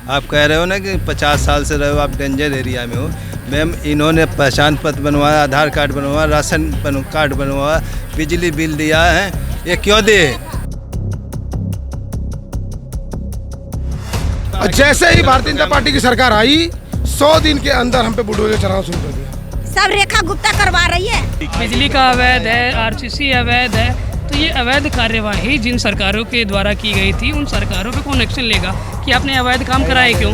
आप कह रहे हो ना कि 50 साल से रहे हो आप डेंजर एरिया में हो। मैम, इन्होंने पहचान पत्र बनवाया, आधार कार्ड बनवाया, राशन कार्ड बनवाया, बिजली बिल दिया है, ये क्यों दे? जैसे ही भारतीय जनता पार्टी की सरकार आई 100 दिन के अंदर हम पे बुलडोजर चलाना शुरू कर दिया। सब रेखा गुप्ता करवा रही है। बिजली का अवैध है, आरसीसी अवैध है, तो ये अवैध कार्यवाही जिन सरकारों के द्वारा की गई थी उन सरकारों पे कौन एक्शन लेगा कि आपने अवैध काम कराए क्यों?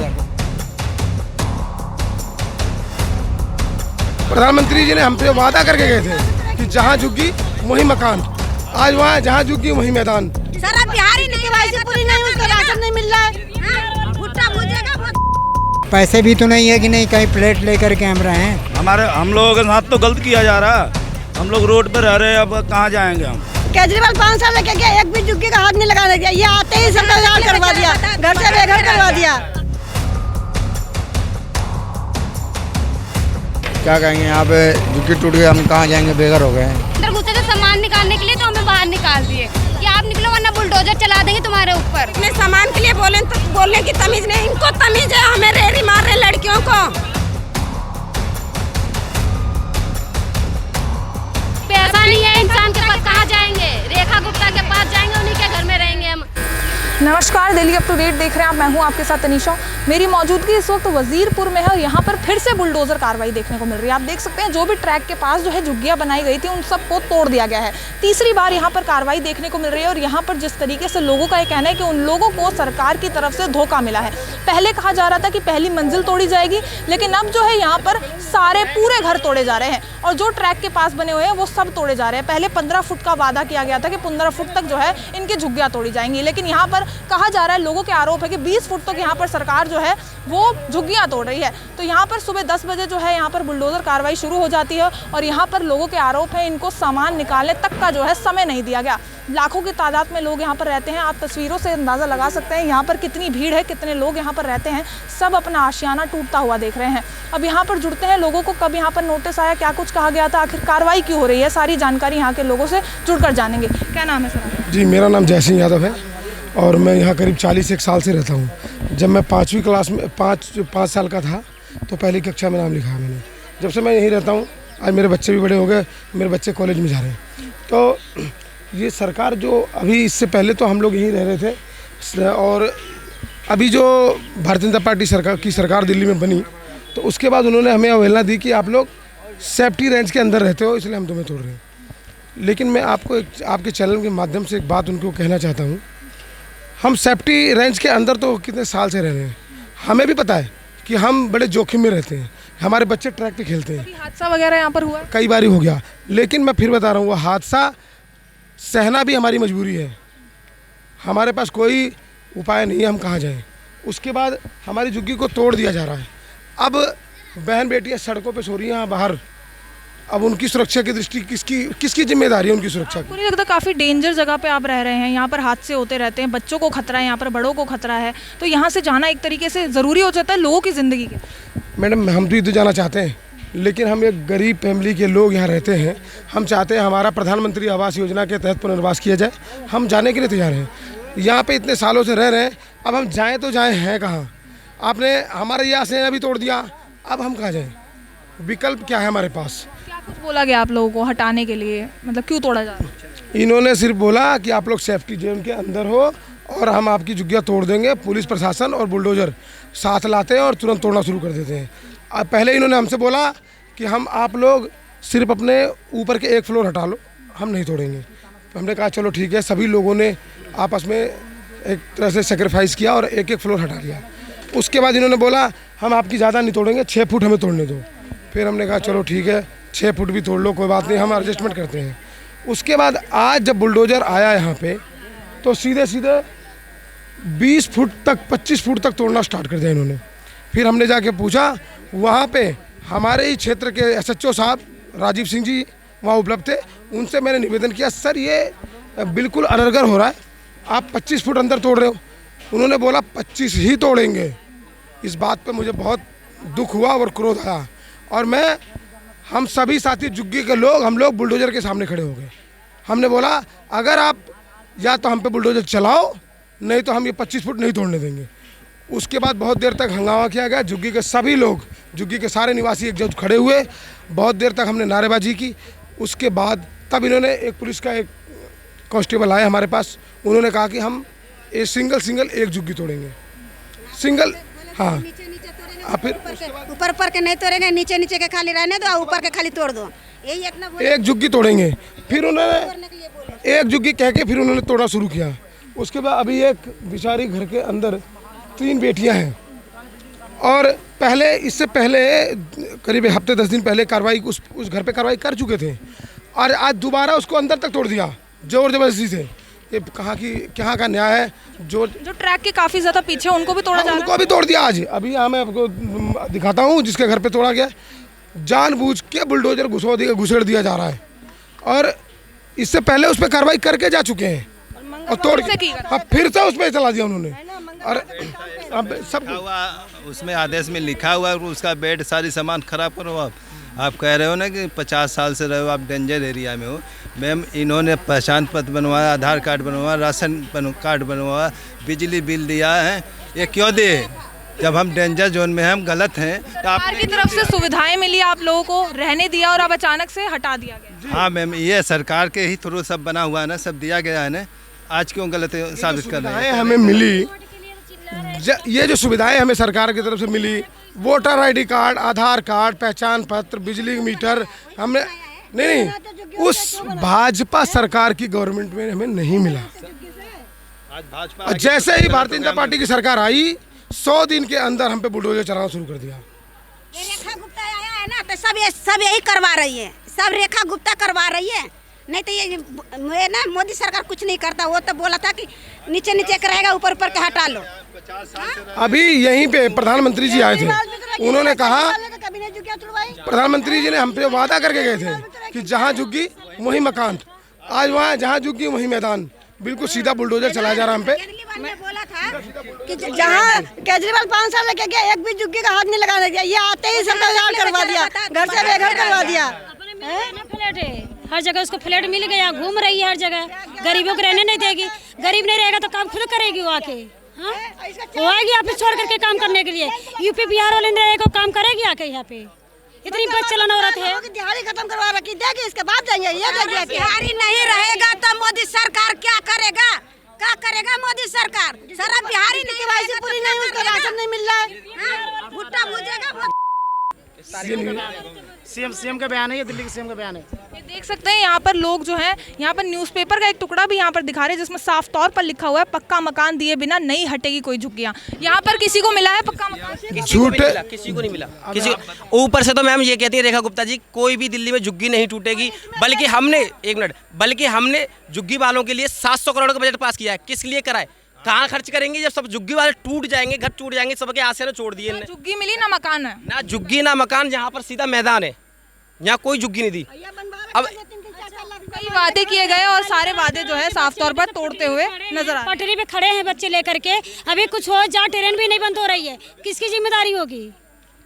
प्रधानमंत्री जी ने हमसे वादा करके गए थे कि जहाँ झुग्गी वही मकान, आज वहाँ जहाँ झुग्गी वही मैदान। सारा बिहार ही केवाईसी पूरी नहीं, उसका राशन नहीं मिल रहा है। भुट्टा भूजेगा पैसे भी तो नहीं है कि नहीं कहीं प्लेट लेकर कैमरा है। हम लोगों के साथ तो गलत किया जा रहा है। हम लोग रोड पर रह रहे हैं, अब कहाँ जाएंगे हम? केजरीवाल 5 साल लेके गया, एक भी झुग्गी का हाथ नहीं लगाने दिया। ये आते ही सब करवा दिया, घर से बेघर करवा दिया। क्या कहेंगे, यहाँ पे झुग्गी टूट गए, हम कहाँ जाएंगे, बेघर हो गए। अंदर घुसे थे सामान निकालने के लिए तो हमें बाहर निकाल दिए कि आप निकलो वरना बुलडोजर चला देंगे तुम्हारे ऊपर। अपने सामान के लिए बोले तो बोलने की तमीज नहीं, इनको तमीज है। हमें रेहड़ी मार रहे लड़कियों को। पैसा नहीं है इंसान के पास, कहाँ जाएंगे? रेखा गुप्ता के पास जाएंगे, उन्हीं के घर में रहेंगे हम। नमस्कार, दिल्ली अप टू डेट देख रहे हैं आप। मैं हूं आपके साथ तनीषा। मेरी मौजूदगी इस वक्त वजीरपुर में है और यहाँ पर फिर से बुलडोजर कार्रवाई देखने को मिल रही है। आप देख सकते हैं जो भी ट्रैक के पास जो है झुग्गियाँ बनाई गई थी उन सबको तोड़ दिया गया है। तीसरी बार यहाँ पर कार्रवाई देखने को मिल रही है और यहाँ पर जिस तरीके से लोगों का ये कहना है कि उन लोगों को सरकार की तरफ से धोखा मिला है। पहले कहा जा रहा था कि पहली मंजिल तोड़ी जाएगी, लेकिन अब जो है यहाँ पर सारे पूरे घर तोड़े जा रहे हैं और जो ट्रैक के पास बने हुए हैं वो सब तोड़े जा रहे हैं। पहले 15 फुट का वादा किया गया था कि 15 फुट तक जो है इनकी झुग्गियाँ तोड़ी जाएंगी, लेकिन यहाँ पर कहा जा रहा है, लोगों के आरोप है कि 20 फुट तक यहाँ पर सरकार जो है वो झुग्गियाँ तोड़ रही है। तो यहाँ पर सुबह 10 बजे जो है यहाँ पर बुलडोजर कार्रवाई शुरू हो जाती है और यहाँ पर लोगों के आरोप है इनको सामान निकालने तक का जो है समय नहीं दिया गया। लाखों की तादाद में लोग यहाँ पर रहते हैं। आप तस्वीरों से अंदाज़ा लगा सकते हैं यहाँ पर कितनी भीड़ है, कितने लोग यहाँ पर रहते हैं। सब अपना आशियाना टूटता हुआ देख रहे हैं। अब यहाँ पर जुड़ते हैं लोगों को, कब यहाँ पर नोटिस आया, क्या कुछ कहा गया था, आखिर कार्रवाई क्यों हो रही है, सारी जानकारी यहाँ के लोगों से जुड़कर जानेंगे। क्या नाम है सर? जी, मेरा नाम जय सिंह यादव है और मैं यहाँ करीब 41 साल से रहता हूँ। जब मैं 5वीं क्लास में 5 साल का था तो पहली कक्षा में नाम लिखा मैंने। जब से मैं यहीं रहता हूँ, आज मेरे बच्चे भी बड़े हो गए, मेरे बच्चे कॉलेज में जा रहे हैं। तो ये सरकार जो अभी, इससे पहले तो हम लोग यहीं रह रहे थे और अभी जो भारतीय जनता पार्टी सरकार दिल्ली में बनी तो उसके बाद उन्होंने हमें अवहेलना दी कि आप लोग सेफ्टी रेंज के अंदर रहते हो, इसलिए हम तुम्हें तोड़ रहे हैं। लेकिन मैं आपको आपके चैनल के माध्यम से एक बात उनको कहना चाहता हूँ। हम सेफ्टी रेंज के अंदर तो कितने साल से रह रहे हैं, हमें भी पता है कि हम बड़े जोखिम में रहते हैं। हमारे बच्चे ट्रैक पे खेलते हैं। हादसा वगैरह यहाँ पर हुआ? कई बार हो गया, लेकिन मैं फिर बता रहा हूँ, वो हादसा सहना भी हमारी मजबूरी है। हमारे पास कोई उपाय नहीं है, हम कहाँ जाएं। उसके बाद हमारी झुग्गी को तोड़ दिया जा रहा है। अब बहन बेटियाँ सड़कों पे सो रही हैं बाहर। अब उनकी सुरक्षा की दृष्टि किसकी जिम्मेदारी है उनकी सुरक्षा की? मुझे लगता है काफ़ी डेंजर जगह पे आप रह रहे हैं। यहाँ पर हादसे होते रहते हैं, बच्चों को खतरा है, यहाँ पर बड़ों को खतरा है, तो यहाँ से जाना एक तरीके से ज़रूरी हो जाता है लोगों की ज़िंदगी के। मैडम, हम तो इधर जाना चाहते हैं, लेकिन हम एक गरीब फैमिली के लोग यहाँ रहते हैं। हम चाहते हैं हमारा प्रधानमंत्री आवास योजना के तहत पुनर्वास किया जाए। हम जाने के लिए तैयार हैं। यहाँ पे इतने सालों से रह रहे हैं, अब हम जाएँ तो जाएँ हैं कहाँ? आपने हमारा ये आश्रय भी तोड़ दिया, अब हम कहाँ जाएँ? विकल्प क्या है हमारे पास? क्या कुछ बोला गया आप लोगों को हटाने के लिए, मतलब क्यों तोड़ा जा रहा है? इन्होंने सिर्फ बोला कि आप लोग सेफ्टी जोन के अंदर हो और हम आपकी झुग्गियाँ तोड़ देंगे। पुलिस प्रशासन और बुलडोजर साथ लाते हैं और तुरंत तोड़ना शुरू कर देते हैं। अब पहले इन्होंने हमसे बोला कि आप लोग सिर्फ अपने ऊपर के 1 फ्लोर हटा लो, हम नहीं तोड़ेंगे। तो हमने कहा चलो ठीक है। सभी लोगों ने आपस में एक तरह से सेक्रीफाइस किया और 1-1 फ्लोर हटा लिया। उसके बाद इन्होंने बोला हम आपकी ज़्यादा नहीं तोड़ेंगे, 6 फुट हमें तोड़ने दो। फिर हमने कहा चलो ठीक है, 6 फुट भी तोड़ लो, कोई बात नहीं, हम एडजस्टमेंट करते हैं। उसके बाद आज जब बुलडोजर आया यहाँ पे तो सीधे 20 फुट तक 25 फुट तक तोड़ना स्टार्ट कर दिया इन्होंने। फिर हमने जाके पूछा, वहाँ पे हमारे ही क्षेत्र के SHO साहब राजीव सिंह जी वहाँ उपलब्ध थे। उनसे मैंने निवेदन किया, सर ये बिल्कुल अनर्गल हो रहा है, आप 25 फुट अंदर तोड़ रहे हो। उन्होंने बोला 25 ही तोड़ेंगे। इस बात पे मुझे बहुत दुख हुआ और क्रोध आया और हम सभी साथी झुग्गी के लोग, हम लोग बुलडोजर के सामने खड़े हो गए। हमने बोला अगर आप या तो हम पे बुलडोजर चलाओ, नहीं तो हम ये 25 फुट नहीं तोड़ने देंगे। उसके बाद बहुत देर तक हंगामा किया गया। झुग्गी के सभी लोग, झुग्गी के सारे निवासी एक जगह खड़े हुए, बहुत देर तक हमने नारेबाजी की। उसके बाद तब इन्होंने, एक पुलिस का एक कांस्टेबल आया हमारे पास, उन्होंने कहा कि हम ये सिंगल एक झुग्गी तोड़ेंगे, सिंगल। हाँ, फिर ऊपर के नहीं तोड़ेंगे, नीचे के खाली रहने दो, ऊपर के खाली तोड़ दो, यही इतना एक झुग्गी तोड़ेंगे। फिर उन्होंने एक झुग्गी कह के फिर उन्होंने तोड़ना शुरू किया। उसके बाद अभी एक बेचारी घर के अंदर 3 बेटियां हैं, और पहले, इससे पहले करीब हफ्ते 10 दिन पहले कार्रवाई उस घर पे कार्रवाई कर चुके थे, और आज दोबारा उसको अंदर तक तोड़ दिया जोर जबरदस्ती से। ये कहाँ की, कहाँ का न्याय है? जो ट्रैक के काफी ज्यादा पीछे उनको भी तोड़ा जा रहा है। उनको भी तोड़ दिया आज। अभी यहाँ मैं आपको दिखाता हूँ जिसके घर पे तोड़ा गया, जानबूझ के बुलडोजर घुसेड़ दिया जा रहा है, और इससे पहले उस पर कार्रवाई करके जा चुके हैं और तोड़ के फिर से उस पर चला दिया उन्होंने। और अब सब उसमें आदेश में लिखा हुआ है उसका बेड सारी सामान खराब करो। आप कह रहे हो ना कि 50 साल से रहे हो, आप डेंजर एरिया में हो। मैम, इन्होंने पहचान पत्र बनवाया, आधार कार्ड बनवाया, राशन कार्ड बनवाया, बिजली बिल दिया है, ये क्यों दे? जब हम डेंजर जोन में हैं, हम गलत हैं। तो सरकार की तरफ से सुविधाएं मिली, आप लोगों को रहने दिया, और अब अचानक से हटा दिया गया। हाँ मैम, ये सरकार के ही थ्रू सब बना हुआ है ना, सब दिया गया है ना, आज क्यों गलत साबित कर रहे हैं? हमें मिली, ये जो सुविधाएं हमें सरकार की तरफ से मिली, वोटर आईडी कार्ड, आधार कार्ड, पहचान पत्र, बिजली मीटर, हमने नहीं उस भाजपा सरकार की गवर्नमेंट में हमें नहीं मिला। आज भाजपा जैसे ही भारतीय जनता पार्टी की सरकार आई, 100 दिन के अंदर हम पे बुलडोजर चलाना शुरू कर दिया। रेखा गुप्ता आया है ना, तो सब यही करवा रही है, सब रेखा गुप्ता करवा रही है। नहीं तो ये ना मोदी सरकार कुछ नहीं करता। वो तो बोला था कि नीचे के रहेगा, ऊपर के हटा लो। अभी यहीं पे प्रधानमंत्री जी आए थे, उन्होंने कहा, प्रधानमंत्री जी ने हम पे वादा करके गए थे कि जहाँ झुग्गी वहीं मकान। आज वहाँ जहाँ झुग्गी वहीं मैदान, बिल्कुल सीधा बुलडोजर चलाया जा रहा हम पे। मैं बोला था कि जहाँ केजरीवाल 5 साल लगे गया, एक भी झुग्गी का हाथ नहीं लगाने दिया, ये आते ही सब तैयार करवा दिया, घर से बेघर करवा दिया। फ्लैट है, हर जगह उसको फ्लैट मिल गया, घूम रही है हर जगह, गरीबों को रहने नहीं देगी। गरीब नहीं रहेगा तो काम खुद करेगी वो आके। हाँ, वो आएगी ऑफिस छोड़ करके काम करने के लिए। यूपी बिहार वाले नहीं रहेगा, काम करेगी आके यहाँ पे। इतनी बस चलन औरत है, दिहाड़ी खत्म करवा रखी, देगी इसके बाद जाएंगे। ये देखिए, दिहाड़ी नहीं रहेगा तो मोदी सरकार क्या करेगा? क्या करेगा मोदी सरकार? सारा बिहारी नहीं, वैसे पूरी नहीं, उसका राशन नहीं मिल रहा है, भुट्टा भूजेगा। सीएम का बयान है, ये दिल्ली के सीएम का बयान है। ये देख सकते हैं यहाँ पर लोग जो हैं, यहाँ पर न्यूज़पेपर का एक टुकड़ा भी यहाँ पर दिखा रहे हैं जिसमें साफ तौर पर लिखा हुआ है, पक्का मकान दिए बिना नहीं हटेगी कोई झुग्गियाँ। यहाँ पर किसी को मिला है पक्का मकान? झूठ, किसी को नहीं मिला। किसी ऊपर से तो मैम ये कहती है रेखा गुप्ता जी, कोई भी दिल्ली में झुग्गी नहीं टूटेगी। बल्कि हमने झुग्गी वालों के लिए 700 करोड़ का बजट पास किया है। किस लिए कराए? कहाँ खर्च करेंगे जब सब झुग्गी वाले टूट जाएंगे, घर टूट जाएंगे, सबके आसे छोड़ दिए। झुग्गी मिली ना मकान है, ना झुग्गी ना मकान, यहाँ पर सीधा मैदान है, यहाँ कोई झुग्गी नहीं दी। अब कई वादे किए गए और सारे वादे जो है साफ तौर पर तोड़ते हुए नजर आ रहे हैं। पटरी पे खड़े हैं बच्चे लेकर के, अभी कुछ हो जहाँ ट्रेन भी नहीं बंद हो रही है, किसकी जिम्मेदारी होगी?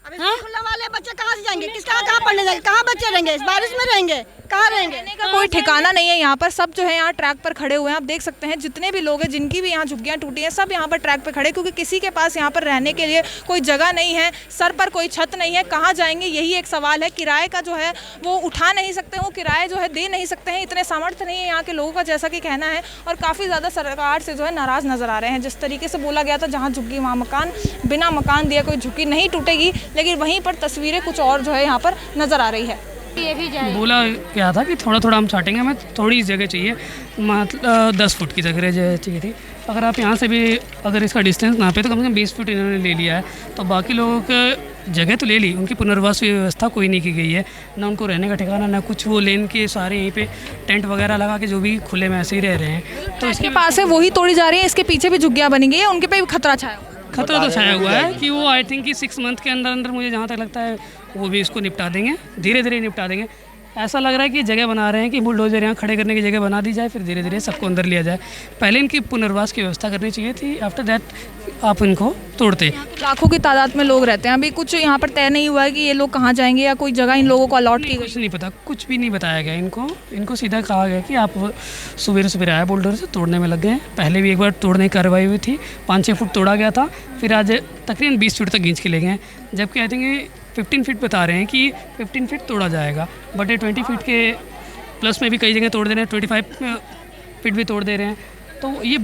स्कूल वाले बच्चे कहाँ से जाएंगे? कहाँ पढ़ने जाएंगे? कहाँ बच्चे रहेंगे? इस बारिश में रहेंगे, कहाँ रहेंगे? कोई ठिकाना नहीं है यहाँ पर। सब जो है यहाँ ट्रैक पर खड़े हुए हैं। आप देख सकते हैं जितने भी लोग हैं जिनकी भी यहाँ झुग्गियाँ टूटी हैं, सब यहाँ पर ट्रैक पर खड़े, क्योंकि किसी के पास यहाँ पर रहने के लिए कोई जगह नहीं है, सर पर कोई छत नहीं है, कहाँ जाएंगे यही एक सवाल है। किराए का जो है वो उठा नहीं सकते, वो किराए जो है दे नहीं सकते हैं, इतने सामर्थ्य नहीं है यहाँ के लोगों का, जैसा कि कहना है। और काफ़ी ज़्यादा सरकार से जो है नाराज़ नज़र आ रहे हैं। जिस तरीके से बोला गया था जहाँ झुग्गी वहाँ मकान, बिना मकान दिया कोई झुग्गी नहीं टूटेगी, लेकिन वहीं पर तस्वीरें कुछ और जो है यहाँ पर नज़र आ रही है। ये भी जाए। बोला क्या था कि थोड़ा थोड़ा हम छाटेंगे, हमें थोड़ी जगह चाहिए, मतलब 10 फुट की जगह चाहिए थी। अगर आप यहाँ से भी अगर इसका डिस्टेंस नापे तो कम से कम 20 फुट इन्होंने ले लिया है। तो बाकी लोगों को जगह तो ले ली, उनकी पुनर्वास व्यवस्था कोई नहीं की गई है, ना उनको रहने का ठिकाना, ना कुछ। वो लेन के सारे यहीं पे टेंट वगैरह लगा के जो भी खुले में ऐसे ही रह रहे हैं। तो इसके पास है वही तोड़ी जा रही है, इसके पीछे भी झुग्गियाँ बनी गई है, उनके पे भी खतरा छाया हुआ है। खतरा तो छाया हुआ है कि वो आई थिंक कि 6 मंथ के अंदर अंदर मुझे जहाँ तक लगता है वो भी इसको निपटा देंगे, धीरे धीरे निपटा देंगे। ऐसा लग रहा है कि जगह बना रहे हैं कि बुलडोजर यहाँ खड़े करने की जगह बना दी जाए, फिर धीरे धीरे सबको अंदर लिया जाए। पहले इनकी पुनर्वास की व्यवस्था करनी चाहिए थी, आफ्टर दैट आप इनको तोड़ते। लाखों की तादाद में लोग रहते हैं, अभी कुछ यहाँ पर तय नहीं हुआ है कि ये लोग कहाँ जाएंगे या कोई जगह इन लोगों को अलॉट की गई? कुछ नहीं पता, कुछ भी नहीं बताया गया इनको सीधा कहा गया कि आप सवेरे सवेरे आया बुलडोजर से तोड़ने में लग गए हैं। पहले भी एक बार तोड़ने की कार्रवाई हुई थी, 5-6 फुट तोड़ा गया था, फिर आज तकरीबन 20 फीट तक खींच के ले गए हैं, जबकि आई थिंक 15 फीट बता रहे हैं कि 15 फीट तोड़ा जाएगा, बट ये 20 फीट के प्लस में भी कई जगह तोड़ दे रहे हैं, 25 फीट भी तोड़ दे रहे हैं। तो ये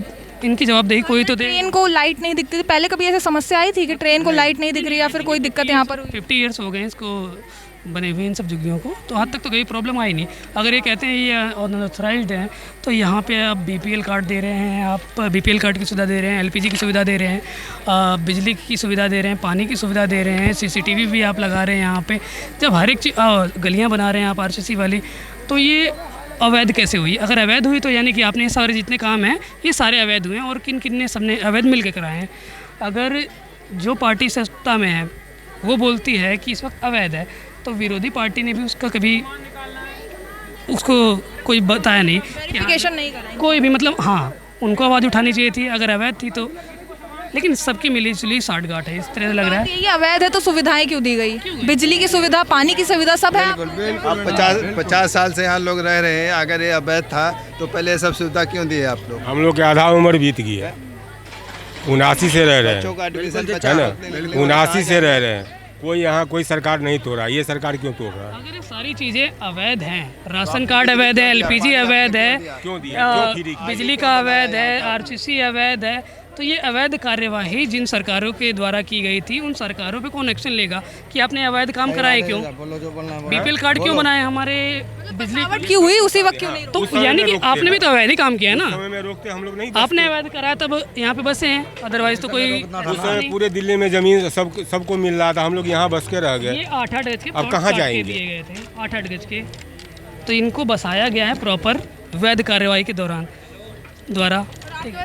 इनकी जवाबदेही कोई तो दे। ट्रेन को लाइट नहीं दिखती थी, पहले कभी ऐसी समस्या आई थी कि ट्रेन को लाइट नहीं दिख रही या फिर कोई दिक्कत यहाँ पर हुई? 50 ईयर्स हो गए इसको बने हुए इन सब झुग्गियों को, तो आज तक तो कोई प्रॉब्लम आई नहीं। अगर ये कहते हैं ये अनऑथराइज्ड हैं, तो यहाँ पे आप बीपीएल कार्ड दे रहे हैं, आप बीपीएल कार्ड की सुविधा दे रहे हैं, एलपीजी की सुविधा दे रहे हैं, बिजली की सुविधा दे रहे हैं, पानी की सुविधा दे रहे हैं, सीसीटीवी भी आप लगा रहे हैं यहाँ पे, जब हर एक चीज़ गलियाँ बना रहे हैं आप आरसीसी वाली, तो ये अवैध कैसे हुई? अगर अवैध हुई तो यानी कि आपने सारे जितने काम हैं ये सारे अवैध हुए हैं, और किन किन ने सबने अवैध मिल के कराए हैं। अगर जो पार्टी सत्ता में है वो बोलती है कि इस वक्त अवैध है, तो विरोधी पार्टी ने भी उसका कभी उसको कोई बताया नहीं, वेरिफिकेशन नहीं कराई कोई भी, मतलब हाँ उनको आवाज़ उठानी चाहिए थी अगर अवैध थी तो, लेकिन सबकी मिली-जुली साठगांठ है, इस तरह से लग रहा है। ये अवैध है तो सुविधाएं क्यों दी गई? बिजली की सुविधा, पानी की सुविधा सब है। आप 50 साल से यहाँ लोग रह रहे हैं, अगर ये अवैध था तो पहले ये सब सुविधा क्यों दी है आप लोग? हम लोग की आधा उम्र बीत गई है, 79 से रह रहे हैं, है ना, 79 से रह रहे हैं, कोई यहाँ कोई सरकार नहीं तोड़ा, ये सरकार क्यों तोड़ रहा है? अगर ये सारी चीज़ें अवैध हैं, राशन कार्ड अवैध है, एलपीजी अवैध है, बिजली का अवैध है, आरसीसी अवैध है, तो ये अवैध कार्यवाही जिन सरकारों के द्वारा की गई थी, उन सरकारों पे कौन एक्शन लेगा कि आपने अवैध काम कराए क्यों? बीपीएल कार्ड क्यों बनाए हमारे? बिजली क्यों हुई उसी वक्त क्यों नहीं? तो यानी कि आपने भी तो अवैध ही काम किया है ना, रोकते हम लोग नहीं, आपने अवैध कराया तब यहाँ पे बसे हैं, अदरवाइज तो कोई पूरे दिल्ली में जमीन सबको मिल रहा था, हम लोग यहाँ बस के रह गए। ये 8-8 गज के अब कहाँ जाएंगे? दिए गए थे 8-8 गज के, तो इनको बसाया गया है प्रॉपर वैध कार्यवाही के द्वारा।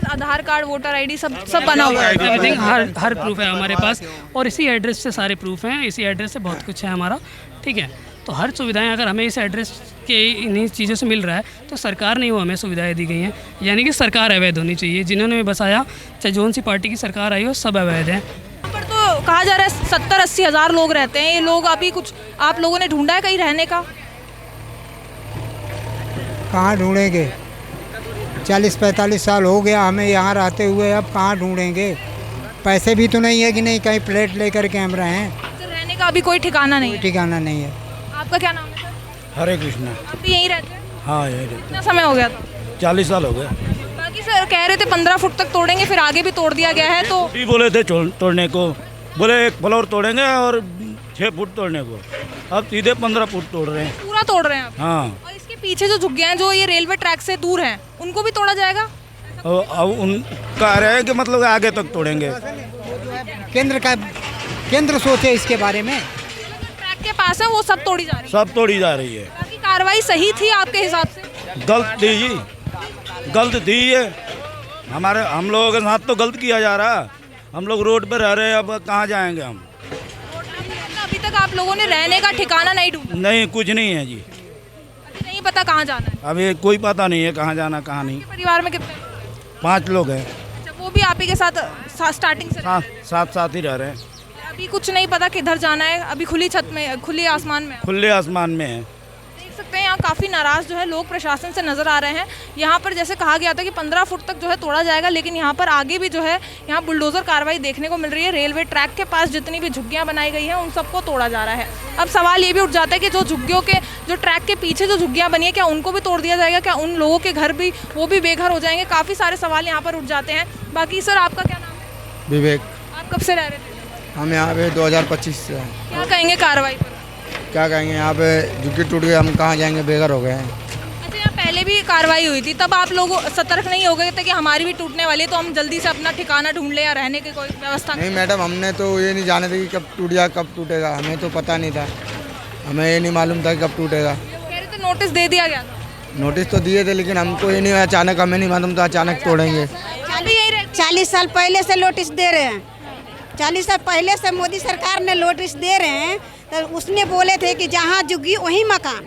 आधार कार्ड, वोटर आईडी सब बना हुआ है, एवरीथिंग, हर प्रूफ है हमारे पास, और इसी एड्रेस से सारे प्रूफ हैं, इसी एड्रेस से बहुत कुछ है हमारा, ठीक है। तो हर सुविधाएं अगर हमें इस एड्रेस के इन्हीं चीज़ों से मिल रहा है तो सरकार नहीं, वो हमें सुविधाएं दी गई हैं, यानी कि सरकार अवैध होनी चाहिए। जिन्होंने बसाया, चाहे जौन सी पार्टी की सरकार आई हो, सब अवैध है। यहाँ पर तो कहा जा रहा है 70-80 हज़ार लोग रहते हैं, ये लोग अभी कुछ आप लोगों ने ढूंढा है कहीं रहने का? कहाँ ढूंढेंगे? 40-45 साल हो गया हमें यहाँ रहते हुए, अब कहाँ ढूंढेंगे? पैसे भी तो नहीं है कि नहीं कहीं प्लेट लेकर के हम रहे हैं। तो रहने का अभी कोई ठिकाना नहीं है? ठिकाना नहीं है। आपका क्या नाम है सर? हरे कृष्णा। आप भी यहीं रहते हैं? हाँ यही रहते। कितना समय हो गया था? 40 साल हो गए। बाकी सर कह रहे थे 15 फुट तक तोड़ेंगे, फिर आगे भी तोड़ दिया गया है, तो भी बोले थे तोड़ने को, बोले 1 फ्लोर तोड़ेंगे और 6 फुट तोड़ने को, अब सीधे 15 फुट तोड़ रहे हैं। पूरा तोड़ रहे हैं आप? हाँ। और इसके पीछे जो झुग्गियां हैं जो ये रेलवे ट्रैक से दूर हैं, उनको भी तोड़ा जाएगा? अब उन कह रहे हैं कि मतलब आगे तक तोड़ेंगे। केंद्र सोचे इसके बारे में। ट्रैक के पास है वो सब तोड़ी जा रही है? सब तोड़ी जा रही है। बाकी कार्रवाई सही थी आपके हिसाब से? गलत थी ये, हम लोगों के साथ तो गलत किया जा रहा, हम लोग रोड पर रह रहे हैं, अब कहाँ जाएंगे हम? अभी तक आप लोगों ने रहने का ठिकाना नहीं ढूंढा? नहीं, कुछ नहीं है जी, अभी नहीं पता कहाँ जाना है? अभी कोई पता नहीं है कहाँ जाना कहाँ नहीं। परिवार में कितने? 5 लोग हैं। अच्छा, वो भी आप ही के साथ स्टार्टिंग से? साथ ही रह रहे हैं। अभी कुछ नहीं पता किधर जाना है, अभी खुली छत में, खुले आसमान में? खुले आसमान में है। देख सकते हैं यहाँ काफ़ी नाराज़ जो है लोग प्रशासन से नज़र आ रहे हैं। यहाँ पर जैसे कहा गया था कि 15 फुट तक जो है तोड़ा जाएगा, लेकिन यहाँ पर आगे भी जो है यहाँ बुलडोज़र कार्रवाई देखने को मिल रही है। रेलवे ट्रैक के पास जितनी भी झुग्गियाँ बनाई गई हैं उन सबको तोड़ा जा रहा है। अब सवाल ये भी उठ जाता है कि जो झुग्गियों के जो ट्रैक के पीछे जो झुग्गियाँ बनी है, क्या उनको भी तोड़ दिया जाएगा? क्या उन लोगों के घर भी वो भी बेघर हो जाएंगे? काफ़ी सारे सवाल यहाँ पर उठ जाते हैं। बाकी सर आपका क्या नाम है? विवेक। आप कब से रह रहे थे? हम यहाँ पे 2025 से हैं। क्या कहेंगे कार्रवाई पर? क्या कहेंगे, यहाँ पे झुग्गी टूट गए, हम कहाँ जाएंगे, बेघर हो गए हैं। अच्छा, यहाँ पहले भी कार्रवाई हुई थी, तब आप लोग सतर्क नहीं हो गए थे कि हमारी भी टूटने वाली है तो हम जल्दी से अपना ठिकाना ढूंढ ले या रहने की कोई व्यवस्था? नहीं मैडम, हमने तो ये नहीं जाने थे कि कब टूट जाए, कब टूटेगा, हमें तो पता नहीं था, हमें ये नहीं मालूम था कि कब टूटेगा। कह रहे थे नोटिस दे दिया गया था? नोटिस तो दिए थे, लेकिन हमको ये नहीं, अचानक हमें नहीं मालूम था अचानक तोड़ेंगे। 40 साल पहले से नोटिस दे रहे हैं, 40 साल पहले से मोदी सरकार ने नोटिस दे रहे हैं, तो उसने बोले थे कि जहाँ झुग्गी वहीं मकान,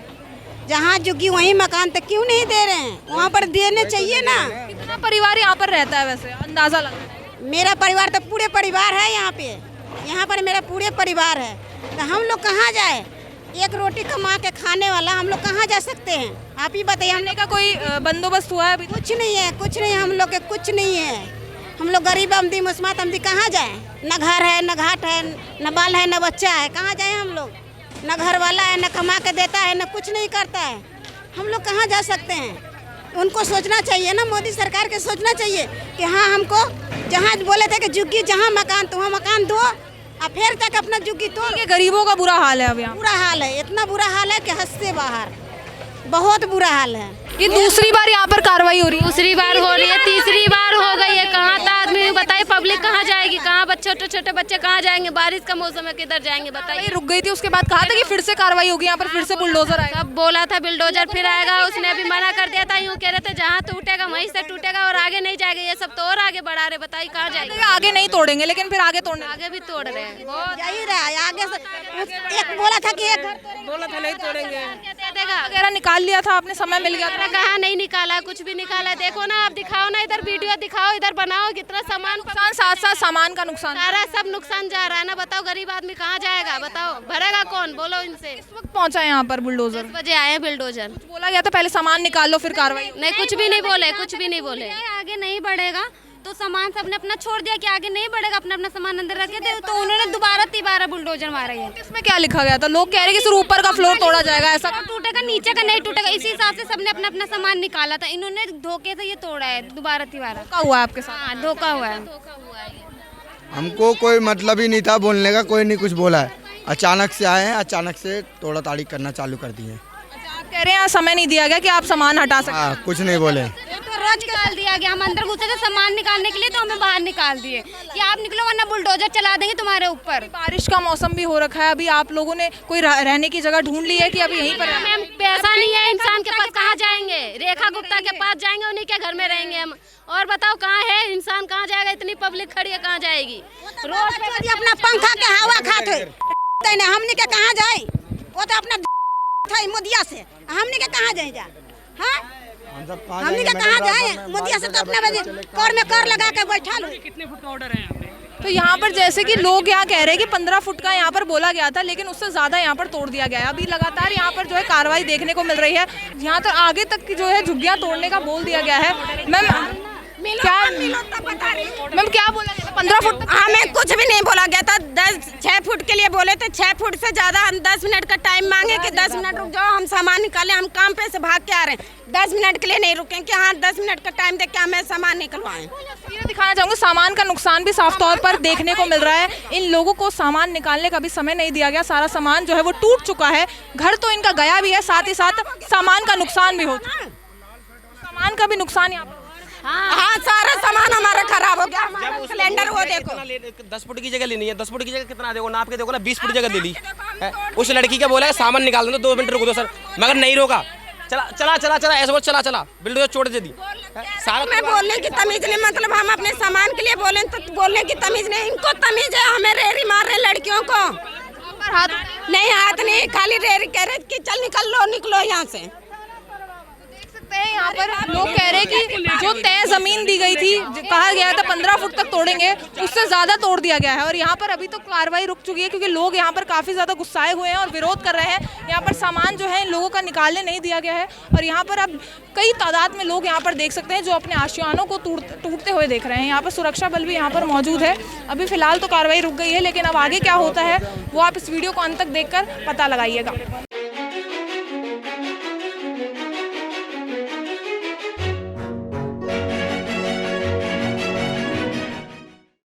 जहाँ झुग्गी वहीं मकान, तो क्यों नहीं दे रहे हैं? वहाँ पर देने चाहिए ना। कितना परिवार यहाँ पर रहता है वैसे, अंदाजा लगा? मेरा परिवार तो पूरे परिवार है यहाँ पे, यहाँ पर मेरा पूरे परिवार है, तो हम लोग कहाँ जाए? एक रोटी कमा के खाने वाला हम लोग कहाँ जा सकते हैं? आप ही बताइए। हमने का कोई बंदोबस्त हुआ है अभी? कुछ नहीं है, कुछ नहीं, हम लोग के कुछ नहीं है। हम लोग गरीब अमदी मुस्मात अमदी कहाँ जाए? न घर है, न घाट है, न बाल है, न बच्चा है, कहाँ जाए हम लोग? न घर वाला है, न कमा के देता है, न कुछ नहीं करता है, हम लोग कहाँ जा सकते हैं? उनको सोचना चाहिए ना, मोदी सरकार के सोचना चाहिए कि हाँ हमको जहाँ बोले थे कि झुग्गी जहाँ मकान तो वहाँ मकान दो, और फिर तक अपना झुग्गी तोड़। गरीबों का बुरा हाल है अब यहाँ, बुरा हाल है, इतना बुरा हाल है कि हद से बाहर, बहुत बुरा हाल है। ये दूसरी बार यहाँ पर कार्रवाई हो रही है? दूसरी बार हो रही है, तीसरी बार हो गई है। कहाँ था आदमी बताइए, पब्लिक कहाँ जाएगी? कहाँ बच्चे, छोटे छोटे बच्चे कहाँ जाएंगे? बारिश का मौसम है, किधर जाएंगे बताइए? रुक गई थी, उसके बाद कहा था कि फिर से कार्रवाई होगी, यहाँ पर फिर से बुलडोजर आएगा। सब बोला था बुलडोजर फिर आएगा, उसने अभी मना कर दिया था। यूँ कह रहे थे जहाँ टूटेगा वहीं से टूटेगा और आगे नहीं जाएगा। ये सब तो और आगे बढ़ा रहे, बताइए कहाँ जाएंगे? आगे नहीं तोड़ेंगे, लेकिन फिर आगे तोड़ने, आगे भी तोड़ रहे हैं। यही रहा है आगे से। एक बोला था कि एक बोला था नहीं तोड़ेंगे, वगैरह निकाल लिया था आपने, समय मिल गया था। कहा नहीं निकाला, कुछ भी निकाला। देखो ना, आप दिखाओ ना, इधर वीडियो दिखाओ, इधर बनाओ, कितना सामान नुकसान, साथ साथ सामान का नुकसान, सारा सब नुकसान जा रहा है ना। बताओ गरीब आदमी कहाँ जाएगा? बताओ भरेगा कौन? बोलो इनसे। इस वक्त पहुंचा है यहाँ पर बुलडोजर? 10 बजे आए बुलडोजर। बोला गया था पहले सामान निकाल लो फिर कार्रवाई? नहीं, कुछ भी नहीं बोले, कुछ भी नहीं बोले। आगे नहीं बढ़ेगा तो सामान सबने अपना छोड़ दिया कि आगे नहीं बढ़ेगा, अपना अपना सामान अंदर रखे थे, तो उन्होंने दोबारा तिबारा बुलडोजर मारे हैं। इसमें क्या लिखा गया था? लोग कह रहे हैं कि सिर्फ ऊपर का फ्लोर तोड़ा जाएगा, ऐसा टूटेगा, नीचे का नहीं टूटेगा। इसी हिसाब से सबने अपना अपना सामान निकाला था, इन्होंने धोखे से ये तोड़ा है दोबारा तिबारा। धोखा हुआ है आपके साथ? हाँ, धोखा हुआ है। हमको कोई मतलब ही नहीं था बोलने का, कोई नहीं कुछ बोला है। अचानक से आए हैं, अचानक से तोड़ा ताड़ी करना चालू कर दिए। आप कह रहे हैं समय नहीं दिया गया कि आप सामान हटा सकते? हाँ, कुछ नहीं बोले। तो रोज निकाल दिया गया, हम अंदर घुसे थे सामान निकालने के लिए, तो हमें बाहर निकाल दिए कि आप निकलो वरना बुलडोजर चला देंगे तुम्हारे ऊपर। बारिश का मौसम भी हो रखा है, अभी आप लोगों ने कोई रहने की जगह ढूंढ ली है कि अभी यहीं पर? मैम पैसा नहीं है इंसान के पास, कहाँ जाएंगे? रेखा गुप्ता के पास जाएंगे, उन्हीं के घर में रहेंगे हम। और बताओ कहाँ है इंसान, कहाँ जाएगा? इतनी पब्लिक खड़ी है, कहाँ जाएगी? रोड पे अपना पंखा के हवा खाते हमने के कहाँ जाए? वो तो अपना मोदिया से, हमने के कहाँ जाए? जा हमने के कहाँ जाए? मोदिया से तो अपना कर में कर लगा के बैठा लो। कितने फुट का ऑर्डर है यहाँ पे? तो यहाँ पर जैसे कि लोग यहाँ कह रहे हैं कि 15 फुट का यहाँ पर बोला गया था, लेकिन उससे ज़्यादा यहाँ पर तोड़ दिया गया है। अभी लगातार यहाँ पर जो है कार्रवाई देखने को मिल रही है। यहाँ तो आगे तक की जो है झुग्गियाँ तोड़ने का बोल दिया गया है। मैम क्या बोला गया था? 15 फुट? हमें कुछ भी नहीं बोला गया था। 6 फुट के लिए बोले थे, 6 फुट से ज़्यादा हम 10 मिनट का टाइम मांगे कि 10 मिनट रुक जाओ, हम सामान निकालें, हम काम पे से भाग के आ रहे हैं। 10 मिनट के लिए नहीं रुके कि हाँ 10 मिनट का टाइम दे के हमें सामान निकलवाएं। ये दिखाना चाहूँगी, सामान का नुकसान भी साफ तौर पर देखने को मिल रहा है। इन लोगों को सामान निकालने का भी समय नहीं दिया गया, सारा सामान जो है वो टूट चुका है। घर तो इनका गया भी है, साथ ही साथ सामान का नुकसान भी हो चुका है। सामान का भी नुकसान यहाँ पर? हाँ, सारा सामान हमारा खराब हो गया। सिलेंडर वो देखो, 10 फुट की जगह लेनी है, 10 फुट की जगह कितना देखो, नाप के देखो ना, 20 फुट जगह ले ली। उस लड़की का बोला है सामान निकाल दो, 2 मिनट रुको दो सर, मगर नहीं रोका। चला चला चला चला ऐसा बोल, चला चला बिल्डोजर छोड़ दे दी। सारा मैं बोलने की तमीज नहीं, मतलब हम अपने सामान के लिए बोले तो बोलने की तमीज नहीं, इनको तमीज है। हमें रेरी मार रहे लड़कियों को, हाथ नहीं, खाली रेरी कह रहे कि चल निकलो यहाँ से। यहाँ पर लोग कह रहे हैं कि जो तय जमीन दी गई थी, कहा गया था 15 फुट तक तोड़ेंगे, उससे ज्यादा तोड़ दिया गया है। और यहाँ पर अभी तो कार्रवाई रुक चुकी है, क्योंकि लोग यहाँ पर काफी ज्यादा गुस्साए हुए हैं और विरोध कर रहे हैं। यहाँ पर सामान जो है इन लोगों का निकालने नहीं दिया गया है। और यहाँ पर अब कई तादाद में लोग यहाँ पर देख सकते हैं जो अपने आशियानों को टूटते हुए देख रहे हैं। यहाँ पर सुरक्षा बल भी यहाँ पर मौजूद है। अभी फिलहाल तो कार्रवाई रुक गई है, लेकिन अब आगे क्या होता है वो आप इस वीडियो को अंत तक देखकर पता लगाइएगा।